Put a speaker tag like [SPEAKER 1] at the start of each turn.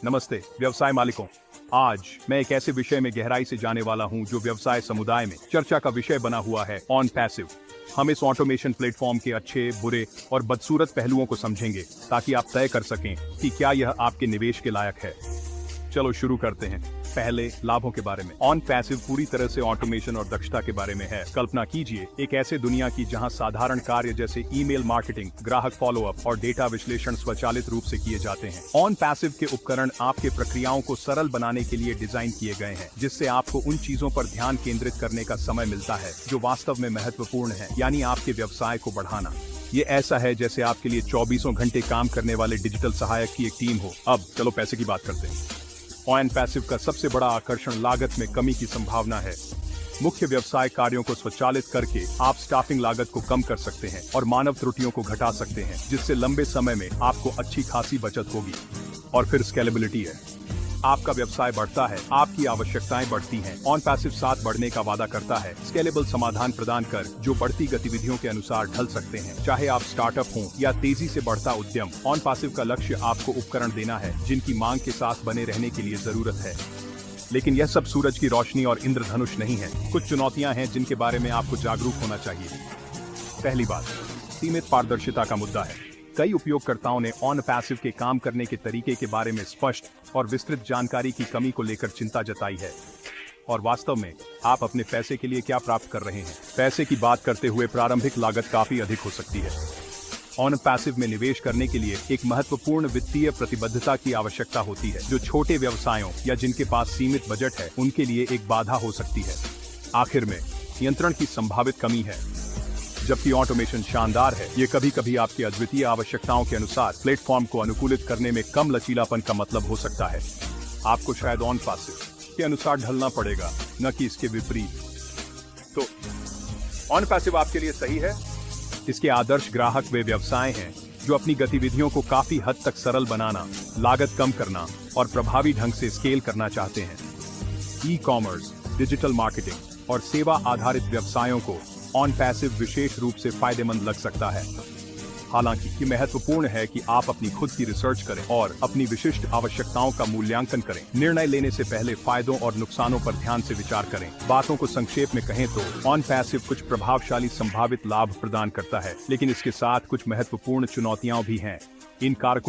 [SPEAKER 1] नमस्ते व्यवसाय मालिकों। आज मैं एक ऐसे विषय में गहराई से जाने वाला हूं जो व्यवसाय समुदाय में चर्चा का विषय बना हुआ है, ऑन पैसिव। हम इस ऑटोमेशन प्लेटफॉर्म के अच्छे, बुरे और बदसूरत पहलुओं को समझेंगे ताकि आप तय कर सकें कि क्या यह आपके निवेश के लायक है। चलो शुरू करते हैं। पहले लाभों के बारे में। ऑन पैसिव पूरी तरह से ऑटोमेशन और दक्षता के बारे में है। कल्पना कीजिए एक ऐसे दुनिया की जहां साधारण कार्य जैसे ईमेल मार्केटिंग, ग्राहक फॉलोअप और डेटा विश्लेषण स्वचालित रूप से किए जाते हैं। ऑन पैसिव के उपकरण आपके प्रक्रियाओं को सरल बनाने के लिए डिजाइन किए गए हैं, जिससे आपको उन चीजों पर ध्यान केंद्रित करने का समय मिलता है जो वास्तव में महत्वपूर्ण है, यानी आपके व्यवसाय को बढ़ाना। ये ऐसा है जैसे आपके लिए 24 घंटे काम करने वाले डिजिटल सहायक की एक टीम हो। अब चलो पैसे की बात करते हैं। ऑन पैसिव का सबसे बड़ा आकर्षण लागत में कमी की संभावना है। मुख्य व्यवसाय कार्यों को स्वचालित करके आप स्टाफिंग लागत को कम कर सकते हैं और मानव त्रुटियों को घटा सकते हैं, जिससे लंबे समय में आपको अच्छी खासी बचत होगी। और फिर स्केलेबिलिटी है। आपका व्यवसाय बढ़ता है, आपकी आवश्यकताएं बढ़ती हैं। ऑन पैसिव साथ बढ़ने का वादा करता है, स्केलेबल समाधान प्रदान कर जो बढ़ती गतिविधियों के अनुसार ढल सकते हैं, चाहे आप स्टार्टअप हों या तेजी से बढ़ता उद्यम। ऑन पैसिव का लक्ष्य आपको उपकरण देना है जिनकी मांग के साथ बने रहने के लिए जरूरत है। लेकिन यह सब सूरज की रोशनी और इंद्रधनुष नहीं है। कुछ चुनौतियां हैं जिनके बारे में आपको जागरूक होना चाहिए। पहली बात, सीमित पारदर्शिता का मुद्दा है। कई उपयोगकर्ताओं ने ऑन पैसिव के काम करने के तरीके के बारे में स्पष्ट और विस्तृत जानकारी की कमी को लेकर चिंता जताई है। और वास्तव में आप अपने पैसे के लिए क्या प्राप्त कर रहे हैं? पैसे की बात करते हुए प्रारंभिक लागत काफी अधिक हो सकती है। ऑन पैसिव में निवेश करने के लिए एक महत्वपूर्ण वित्तीय प्रतिबद्धता की आवश्यकता होती है, जो छोटे व्यवसायों या जिनके पास सीमित बजट है उनके लिए एक बाधा हो सकती है। आखिर में नियंत्रण की संभावित कमी है। जबकि ऑटोमेशन शानदार है, ये कभी कभी आपकी अद्वितीय आवश्यकताओं के अनुसार प्लेटफॉर्म को अनुकूलित करने में कम लचीलापन का मतलब हो सकता है। आपको शायद ऑन पैसिव के अनुसार ढलना पड़ेगा, न कि इसके विपरीत। तो ऑन पैसिव आपके लिए सही है। इसके आदर्श ग्राहक वे व्यवसाय हैं जो अपनी गतिविधियों को काफी हद तक सरल बनाना, लागत कम करना और प्रभावी ढंग से स्केल करना चाहते हैं। ई कॉमर्स, डिजिटल मार्केटिंग और सेवा आधारित व्यवसायों को ऑन पैसिव विशेष रूप से फायदेमंद लग सकता है। हालांकि ये महत्वपूर्ण है कि आप अपनी खुद की रिसर्च करें और अपनी विशिष्ट आवश्यकताओं का मूल्यांकन करें। निर्णय लेने से पहले फायदों और नुकसानों पर ध्यान से विचार करें। बातों को संक्षेप में कहें तो ऑन पैसिव कुछ प्रभावशाली संभावित लाभ प्रदान करता है, लेकिन इसके साथ कुछ महत्वपूर्ण चुनौतियां भी हैं। इन कारकों